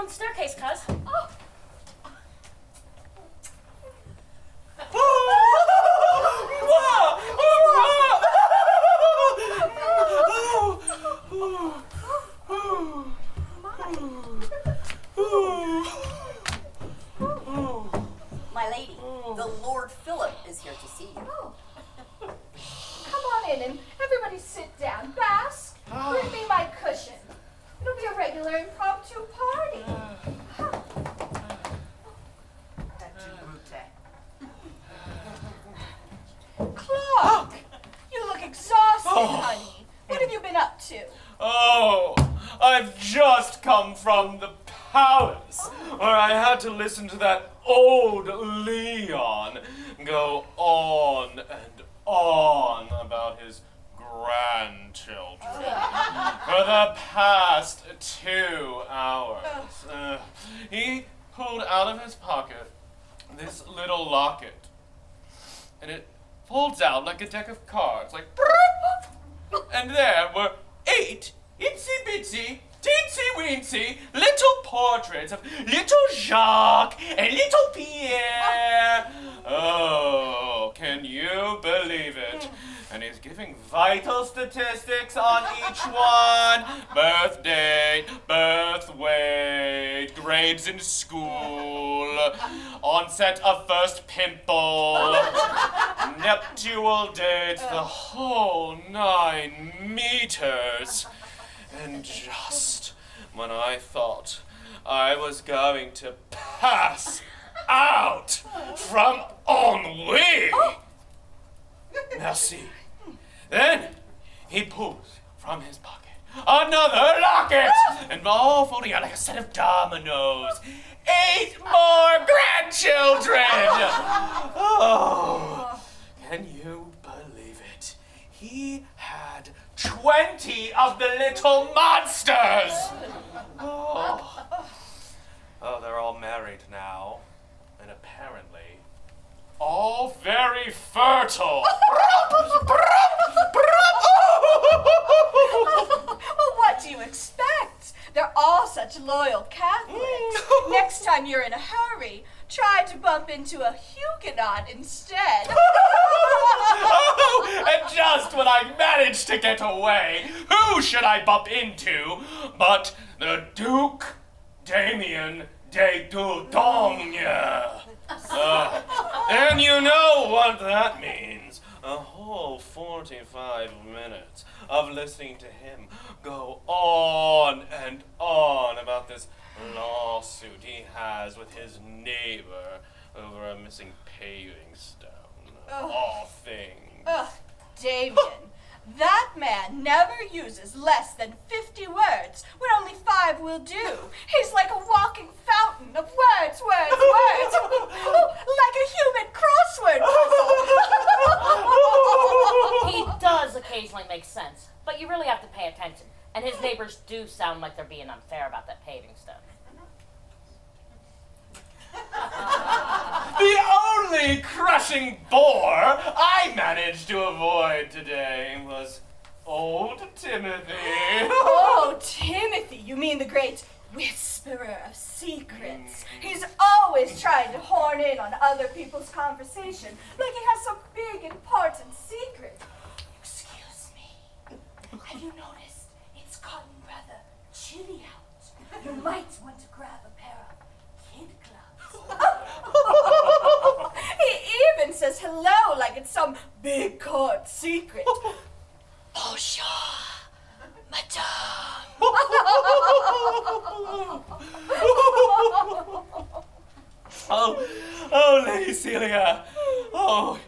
the staircase, cuz. Oh. My lady, the Lord Philip is here to see you. Oh. Come on in and everybody sit down. Bask, bring me my cushion. It'll be a regular impromptu party. Clark, you look exhausted, honey. What have you been up to? Oh, I've just come from the palace, where I had to listen to that old Leon go on and on about his grandchildren for the past 2 hours. He pulled out of his pocket this little locket, and it folds out like a deck of cards, like, and there were 8 itsy-bitsy, teensy-weensy little portraits of little Jacques and little Pierre. Oh, can you believe it? And he's giving vital statistics on each one. Birth date, birth weight, grades in school, onset of first pimple, nuptial date, the whole 9 meters. And just when I thought I was going to pass out from ennui, merci. Then he pulls from his pocket another locket, and all folding out like a set of dominoes. 8 more grandchildren! Oh, can you believe it? He had 20 of the little monsters! Oh, they're all married now, and apparently all very fertile. Well, what do you expect? They're all such loyal Catholics. Next time you're in a hurry, try to bump into a Huguenot instead. Oh, and just when I managed to get away, who should I bump into but the Duke Damien de Dordogne? And you know what that means. A whole 45 minutes of listening to him go on and on about this lawsuit he has with his neighbor over a missing paving stone. All things. Damien, that man never uses less than 50 words when only 5 will do. He's like a walking fountain of words. Like a human crossword puzzle. He does occasionally make sense, but you really have to pay attention. And his neighbors do sound like they're being unfair about that paving stone. The only crushing bore I managed to avoid today was old Timothy. Oh, Timothy, you mean the great whisperer of secrets. He's always trying to horn in on other people's conversation, like he has some big, important secret. Excuse me, have you noticed it's gotten rather chilly out? You might want to grab a pair of kid gloves. He even says hello like it's some big court secret. Bonjour, madame. Oh, Lady Celia. Oh,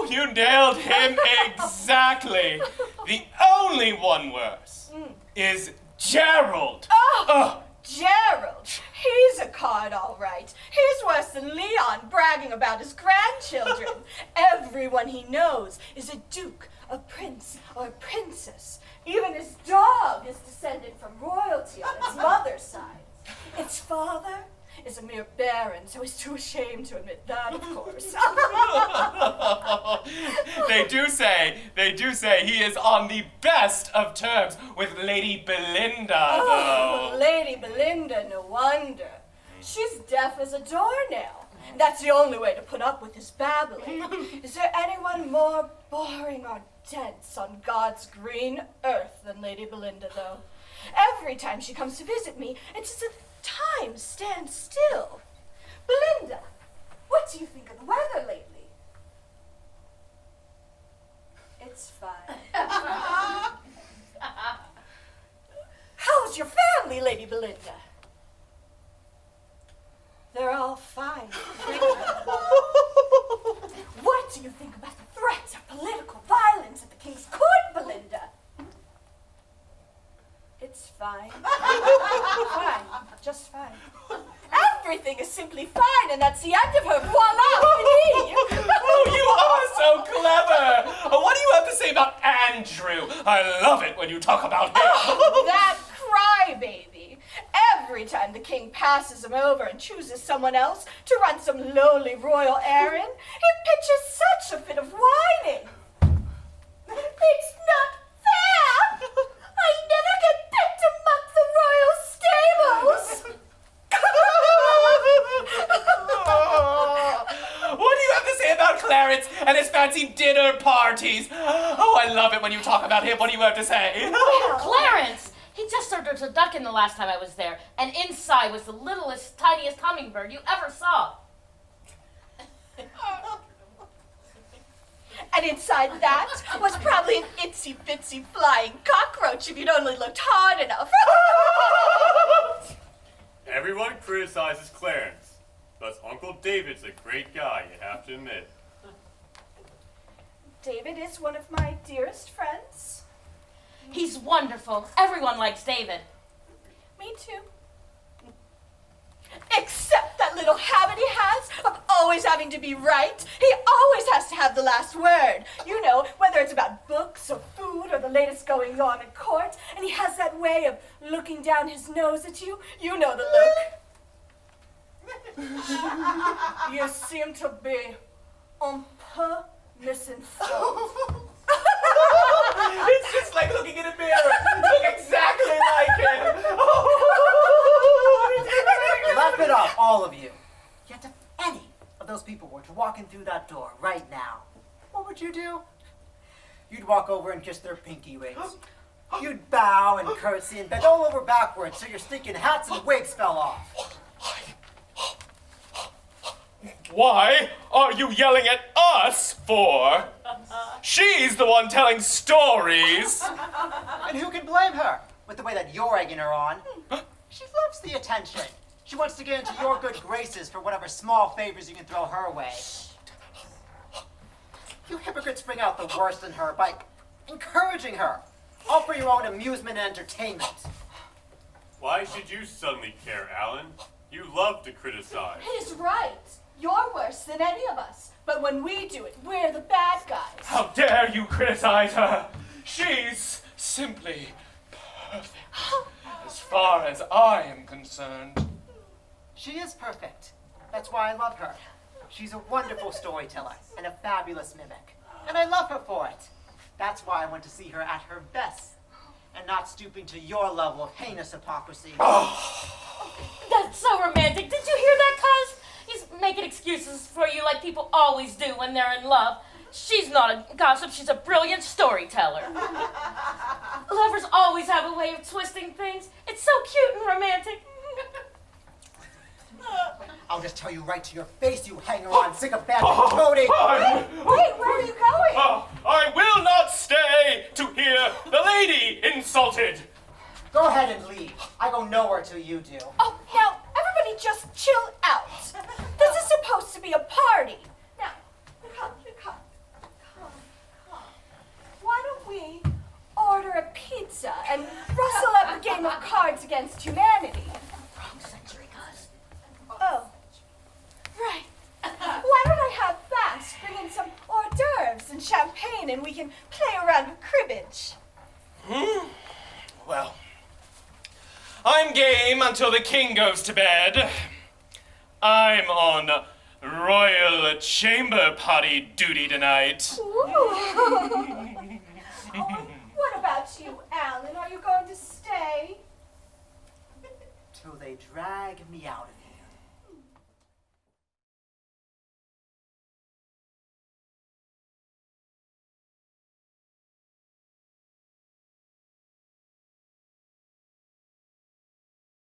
you nailed him exactly. The only one worse is Gerald. Gerald. He's a card, all right. He's worse than Leon bragging about his grandchildren. Everyone he knows is a duke, a prince, or a princess. Even his dog is descended from royalty on its mother's side. Its father is a mere baron, so he's too ashamed to admit that, of course. They do say he is on the best of terms with Lady Belinda, Oh, though. Lady Belinda, no wonder. She's deaf as a doornail. That's the only way to put up with his babbling. Is there anyone more boring or dense on God's green earth than Lady Belinda, though? Every time she comes to visit me, it's as if time stands still. Belinda, what do you think of the weather lately? It's fine. How's your family, Lady Belinda? They're all fine. What do you think about the threats of political violence at the King's Court, Belinda? It's fine. Fine. Just fine. Everything is simply fine, and that's the end of her. Voila! Fini! Oh, you are so clever! What do you have to say about Andrew? I love it when you talk about him. Oh, that crybaby. Every time the king passes him over and chooses someone else to run some lowly royal errand, he pitches such a fit of whining. It's not fair! I never get picked among the royal stables! What do you have to say about Clarence and his fancy dinner parties? Oh, I love it when you talk about him. What do you have to say? Clarence! He just served us a duck in the last time I was there, and inside was the littlest, tiniest hummingbird you ever saw. And inside that was probably an itsy-bitsy flying cockroach if you'd only looked hard enough. Everyone criticizes Clarence, but Uncle David's a great guy, you have to admit. David is one of my dearest friends. He's wonderful. Everyone likes David. Me too. Except that little habit he has of always having to be right. He always has to have the last word. You know, whether it's about books or food or the latest goings on in court. And he has that way of looking down his nose at you. You know the look. You seem to be un peu misanthrope. It's just like looking in a mirror. You look exactly like him. Laugh it up, all of you. Yet if any of those people were to walk in through that door right now, what would you do? You'd walk over and kiss their pinky rings. You'd bow and curtsy and bend all over backwards so your stinking hats and wigs fell off. Why are you yelling at us for? She's the one telling stories. And who can blame her with the way that you're egging her on? She loves the attention. She wants to get into your good graces for whatever small favors you can throw her way. You hypocrites bring out the worst in her by encouraging her, all for your own amusement and entertainment. Why should you suddenly care, Alan? You love to criticize. He's right. You're worse than any of us. But when we do it, we're the bad guys. How dare you criticize her? She's simply perfect, as far as I am concerned. She is perfect. That's why I love her. She's a wonderful storyteller and a fabulous mimic. And I love her for it. That's why I went to see her at her best and not stooping to your level of heinous hypocrisy. That's so romantic. Did you hear that, cuz? He's making excuses for you like people always do when they're in love. She's not a gossip, she's a brilliant storyteller. Lovers always have a way of twisting things. It's so cute and romantic. I'll just tell you right to your face, you hanger-on sycophantic toady! Wait, where are you going? I will not stay to hear the lady insulted. Go ahead and leave. I go nowhere till you do. Oh, now, everybody just chill out. This is supposed to be a party. Now, come. Why don't we order a pizza and rustle up a game of Cards Against Humanity? Wrong century, cuz. Oh, right. Why don't I have Fast bring in some hors d'oeuvres and champagne and we can play around with cribbage? Well, I'm game until the king goes to bed. I'm on royal chamber potty duty tonight. What about you, Alan? Are you going to stay? Till they drag me out of here.